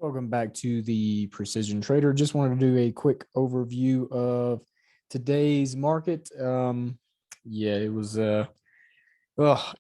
Welcome back to the Precision Trader. Just wanted to do a quick overview of today's market. Yeah, it was it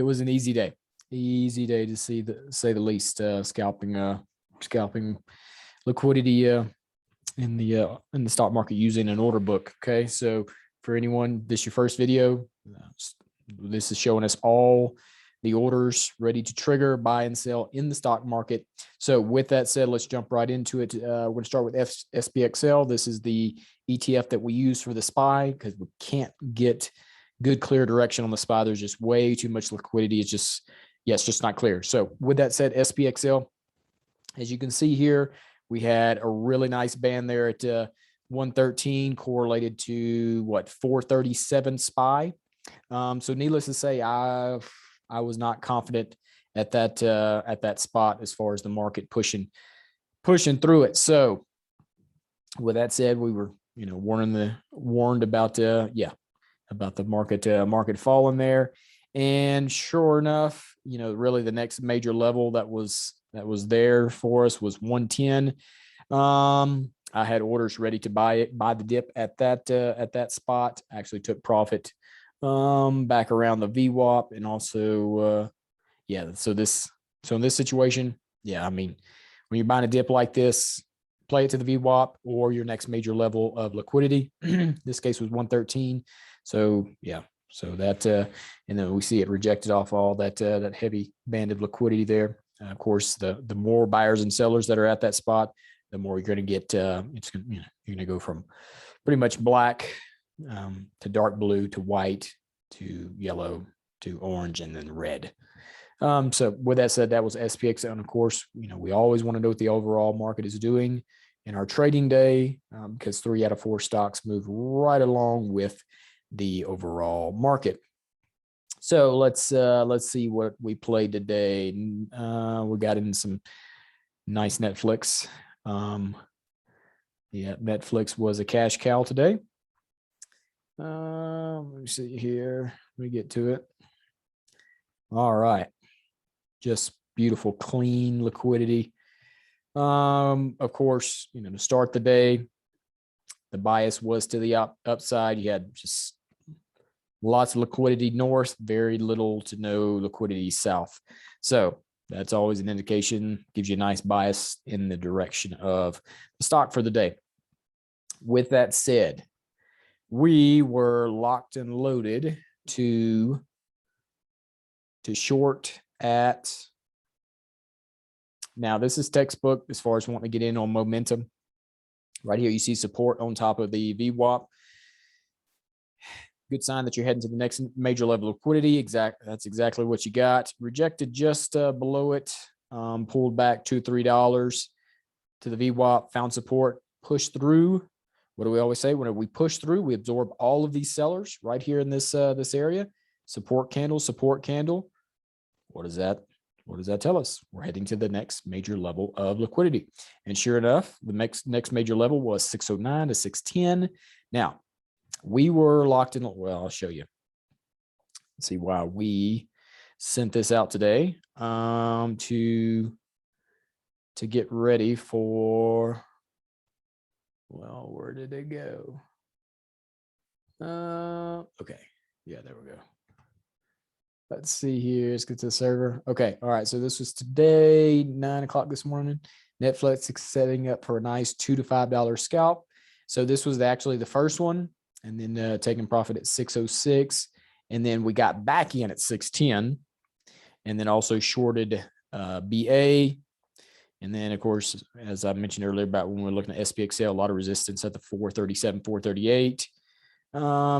was an easy day. Easy day to say the least. Scalping liquidity in the stock market using an order book. Okay, so for anyone, this is your first video. This is showing us all the orders ready to trigger, buy and sell in the stock market. So with that said, let's jump right into it. We're going to start with Spxl. This is the ETF that we use for the SPY because we can't get good, clear direction on the SPY. There's just way too much liquidity. It's just not clear. So with that said, Spxl, as you can see here, we had a really nice band there at 113 correlated to what, 437 SPY. So needless to say, I was not confident at that spot as far as the market pushing through it. So with that said, we were, warned about about the market falling there. And sure enough, really the next major level that was there for us was 110. I had orders ready to buy the dip at that spot. I actually took profit back around the VWAP, and also so in this situation, I mean, when you're buying a dip like this, play it to the VWAP or your next major level of liquidity. This case was 113. So that and then we see it rejected off all that heavy band of liquidity there. Of course, the more buyers and sellers that are at that spot, the more you're going to get. You're going to go from pretty much black to dark blue to white to yellow to orange and then red. So with that said, that was SPX. And of course, we always want to know what the overall market is doing in our trading day, because 3 out of 4 stocks move right along with the overall market. So let's see what we played today. We got in some nice Netflix. Netflix was a cash cow today. Let me see here. Let me get to it. All right. Just beautiful, clean liquidity. Of course, to start the day, the bias was to the upside. You had just lots of liquidity north, very little to no liquidity south. So that's always an indication, gives you a nice bias in the direction of the stock for the day. With that said, we were locked and loaded to short at, now this is textbook as far as wanting to get in on momentum. Right here, you see support on top of the VWAP. Good sign that you're heading to the next major level of liquidity. That's exactly what you got. Rejected just below it, pulled back $2-3 to the VWAP, found support, pushed through. What do we always say? When we push through, we absorb all of these sellers right here in this area. Support candle, support candle. What does that tell us? We're heading to the next major level of liquidity. And sure enough, the next major level was 609 to 610. Now, we were locked in. Well, I'll show you. Let's see why we sent this out today to get ready for, well, where did it go? Okay. Yeah, there we go. Let's see here. Let's get to the server. Okay. All right. So this was today, 9 o'clock this morning. Netflix is setting up for a nice $2 to $5 scalp. So this was actually the first one, and then taking profit at 606. And then we got back in at 610, and then also shorted BA. And then, of course, as I mentioned earlier about when we were looking at SPXL, a lot of resistance at the 437, 438.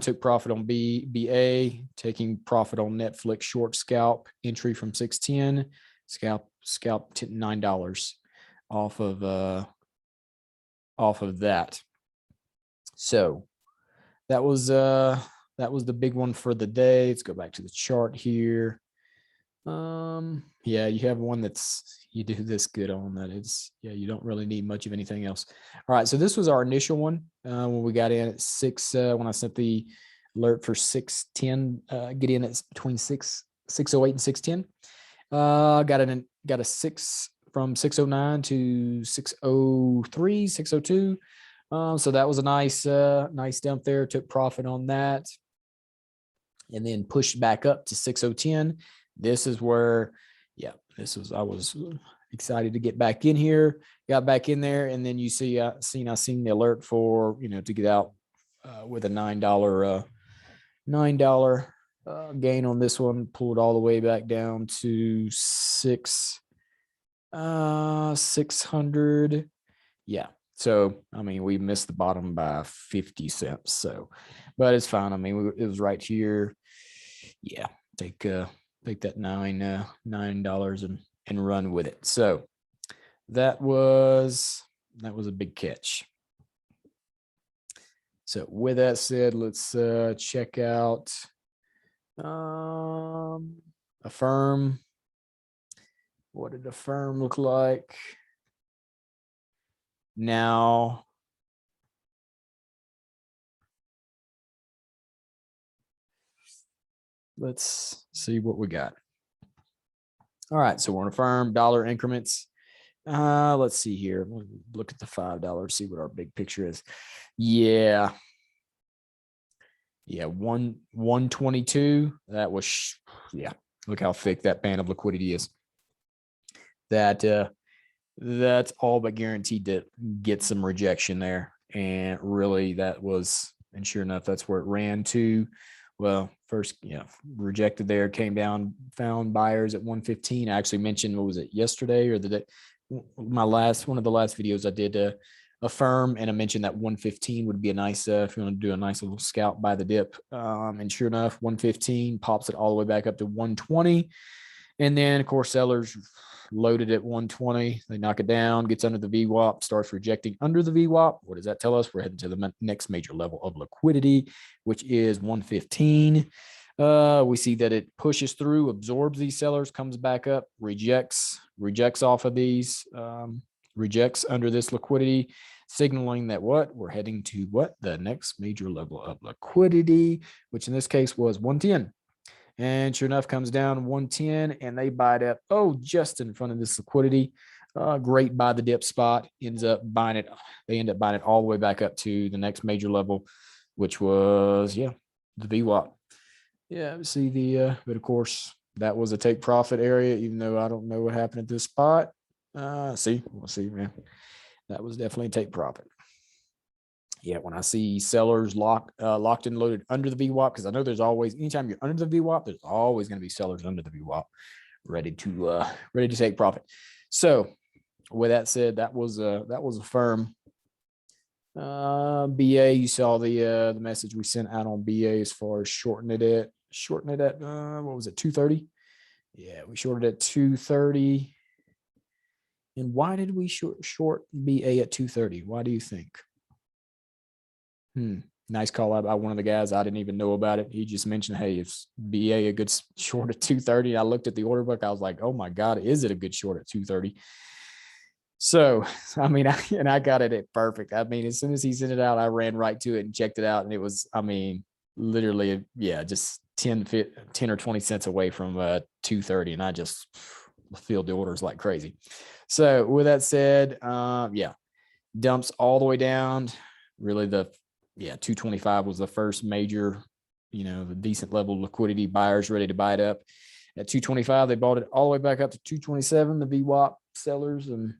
Took profit on BA, taking profit on Netflix short scalp entry from 610, scalp $9 off of that. So that was the big one for the day. Let's go back to the chart here. You have one you do this good on, that is, you don't really need much of anything else. All right, so this was our initial one when we got in at 6, when I sent the alert for 610, get in at between 608 and 610. Got a from 609 to 603, 602. So that was a nice dump there. Took profit on that, and then pushed back up to 6010. This is where, yeah, I was excited to get back in here. Got back in there, and then you see, I seen the alert for, to get out with a $9 gain on this one. Pulled all the way back down to 600. Yeah. So, I mean, we missed the bottom by 50 cents. So, but it's fine. I mean, it was right here. Yeah. Take that $9 and run with it. So that was a big catch. So with that said, let's check out AFRM. What did AFRM look like? Now, let's see what we got. All right, so we're on AFRM, dollar increments. Let's see here. Look at the $5, see what our big picture is. Yeah. 122. That was, yeah. Look how thick that band of liquidity is. That's all but guaranteed to get some rejection there. And really that was, and sure enough, that's where it ran to. Well, first, rejected there, came down, found buyers at 115. I actually mentioned, what was it, yesterday or the day? One of the last videos I did AFRM, and I mentioned that 115 would be a nice, if you want to do a nice little scalp by the dip. And sure enough, 115 pops it all the way back up to 120. And then, of course, sellers loaded at 120. They knock it down, gets under the VWAP, starts rejecting under the VWAP. What does that tell us? We're heading to the next major level of liquidity, which is 115. We see that it pushes through, absorbs these sellers, comes back up, rejects off of these, rejects under this liquidity, signaling that we're heading to the next major level of liquidity, which in this case was 110. And sure enough, comes down 110, and they buy it up, just in front of this liquidity. Great buy the dip spot. Ends up buying it. They end up buying it all the way back up to the next major level, which was, the VWAP. Yeah, see but of course, that was a take profit area, even though I don't know what happened at this spot. We'll see, man. That was definitely a take profit. Yeah, when I see sellers locked and loaded under the VWAP, because I know there's always, anytime you're under the VWAP, there's always going to be sellers under the VWAP ready to take profit. So with that said, that was AFRM. BA, you saw the message we sent out on BA as far as shorting it at what was it, 230? Yeah, we shorted at 230. And why did we short BA at 230? Why do you think? Nice call out by one of the guys. I didn't even know about it. He just mentioned, hey, if BA a good short at 230. I looked at the order book. I was like, oh my God, is it a good short at 230? So, I mean, I got it at perfect. I mean, as soon as he sent it out, I ran right to it and checked it out. And it was, I mean, literally, just 10 or 20 cents away from 230. And I just filled the orders like crazy. So with that said, dumps all the way down. Really 225 was the first major, the decent level of liquidity, buyers ready to buy it up. At 225, they bought it all the way back up to 227, the VWAP sellers. And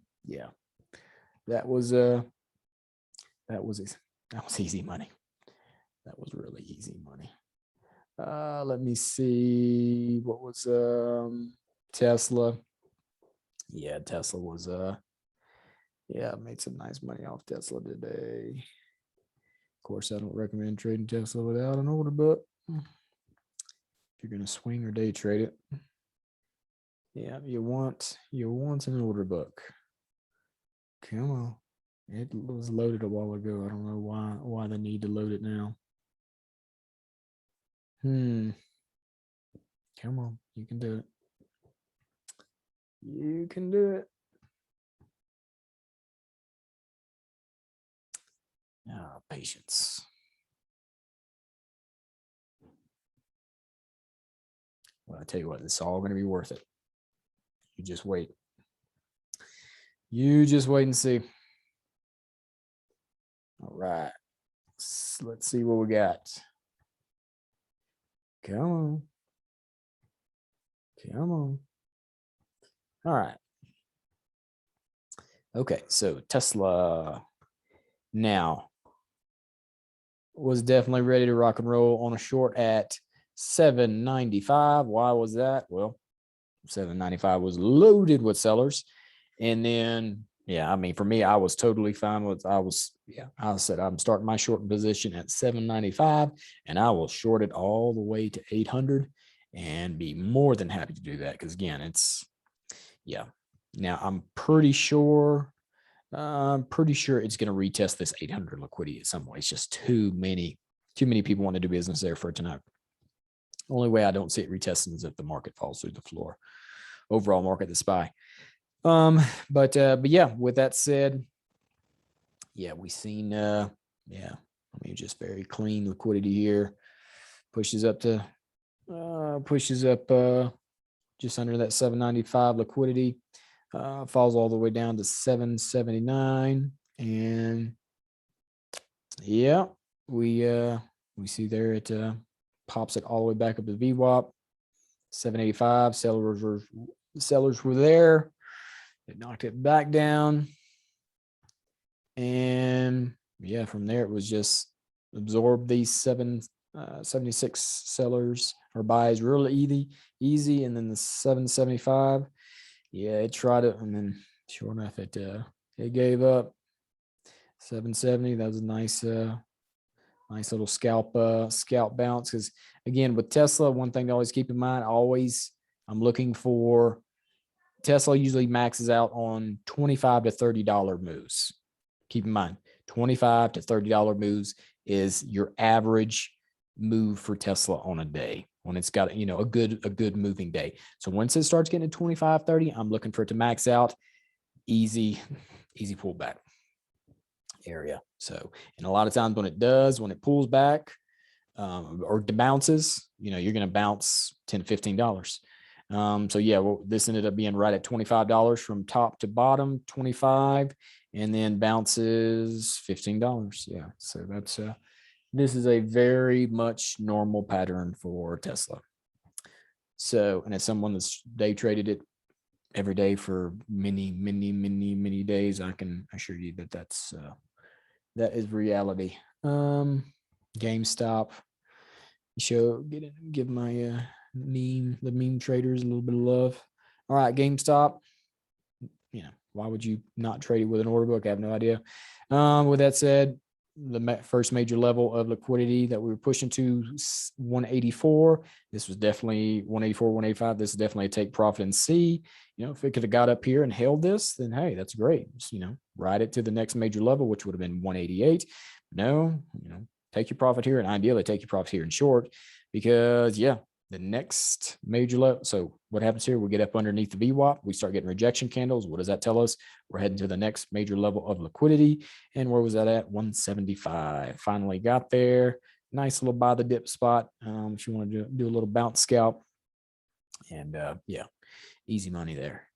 that was easy money. That was really easy money. Let me see, what was Tesla. Yeah, Tesla was made some nice money off Tesla today. Of course, I don't recommend trading Tesla without an order book. If you're going to swing or day trade it, you want an order book. Come on. It was loaded a while ago. I don't know why they need to load it now. Come on, you can do it. You can do it. Patience. Well, I tell you what, it's all going to be worth it. You just wait. You just wait and see. All right. Let's see what we got. Come on. Come on. All right. Okay, so Tesla now was definitely ready to rock and roll on a short at 795. Why was that? Well, 795 was loaded with sellers. And then, yeah, I mean, for me, I was totally fine with, I said, I'm starting my short position at 795 and I will short it all the way to 800 and be more than happy to do that. Cause again, yeah. Now I'm pretty sure it's going to retest this 800 liquidity at some point. It's just too many people want to do business there for tonight. Only way I don't see it retesting is if the market falls through the floor. Overall market, the SPY. But yeah, with that said, yeah, we seen I mean, just very clean liquidity here. Pushes up just under that 795 liquidity. Falls all the way down to 779, and yeah, we see there it pops it all the way back up to VWAP 785. Sellers were there. They knocked it back down, and yeah, from there it was just absorb these 76 sellers or buys really easy, and then the 775. Yeah, it tried it, and then sure enough, it gave up 770. That was a nice little scalp bounce. Because again, with Tesla, one thing to always keep in mind, I'm looking for Tesla usually maxes out on $25 to $30 moves. Keep in mind, $25 to $30 moves is your average move for Tesla on a day when it's got, a good moving day. So once it starts getting to 25, 30, I'm looking for it to max out. Easy pullback area. So, and a lot of times when it pulls back or bounces, you're going to bounce $10 to $15. So yeah, well, this ended up being right at $25 from top to bottom, 25, and then bounces $15. Yeah. So that's this is a very much normal pattern for Tesla. So, and as someone that's day traded it every day for many days, I can assure you that that is reality. GameStop, give my the meme traders a little bit of love. All right, GameStop. Why would you not trade it with an order book? I have no idea. With that said, the first major level of liquidity that we were pushing to 184. This was definitely 184, 185. This is definitely a take profit and see. If it could have got up here and held this, then hey, that's great. Just, ride it to the next major level, which would have been 188. No, take your profit here, and ideally take your profit here in short, because yeah, the next major level. So what happens here? We get up underneath the VWAP. We start getting rejection candles. What does that tell us? We're heading to the next major level of liquidity. And where was that at? 175. Finally got there. Nice little buy the dip spot. If you want to do a little bounce scalp. And yeah, easy money there.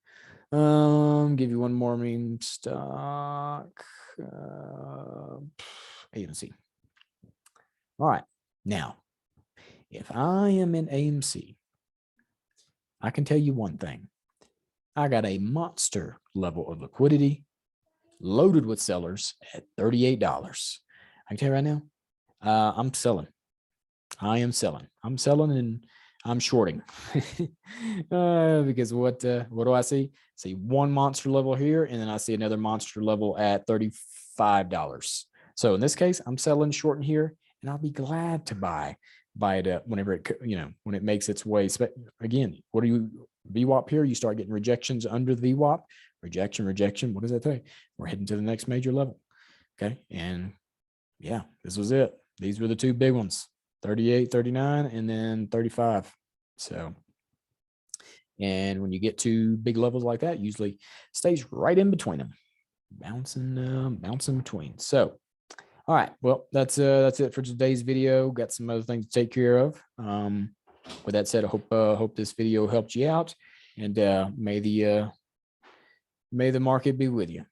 Give you one more meme stock. AMC. All right. Now, if I am in AMC, I can tell you one thing. I got a monster level of liquidity loaded with sellers at $38. I can tell you right now, I'm selling. I am selling. I'm selling and I'm shorting. Because what do I see? See one monster level here, and then I see another monster level at $35. So in this case, I'm selling, shorting here, and I'll be glad to buy it up whenever when it makes its way. Again, what do you VWAP here? You start getting rejections under the VWAP. Rejection. What does that say? We're heading to the next major level. Okay. And yeah, this was it. These were the two big ones, 38, 39, and then 35. So, and when you get to big levels like that, usually stays right in between them, bouncing between. So, all right, well, that's it for today's video. Got some other things to take care of. With that said, I hope this video helped you out, and may May the market be with you.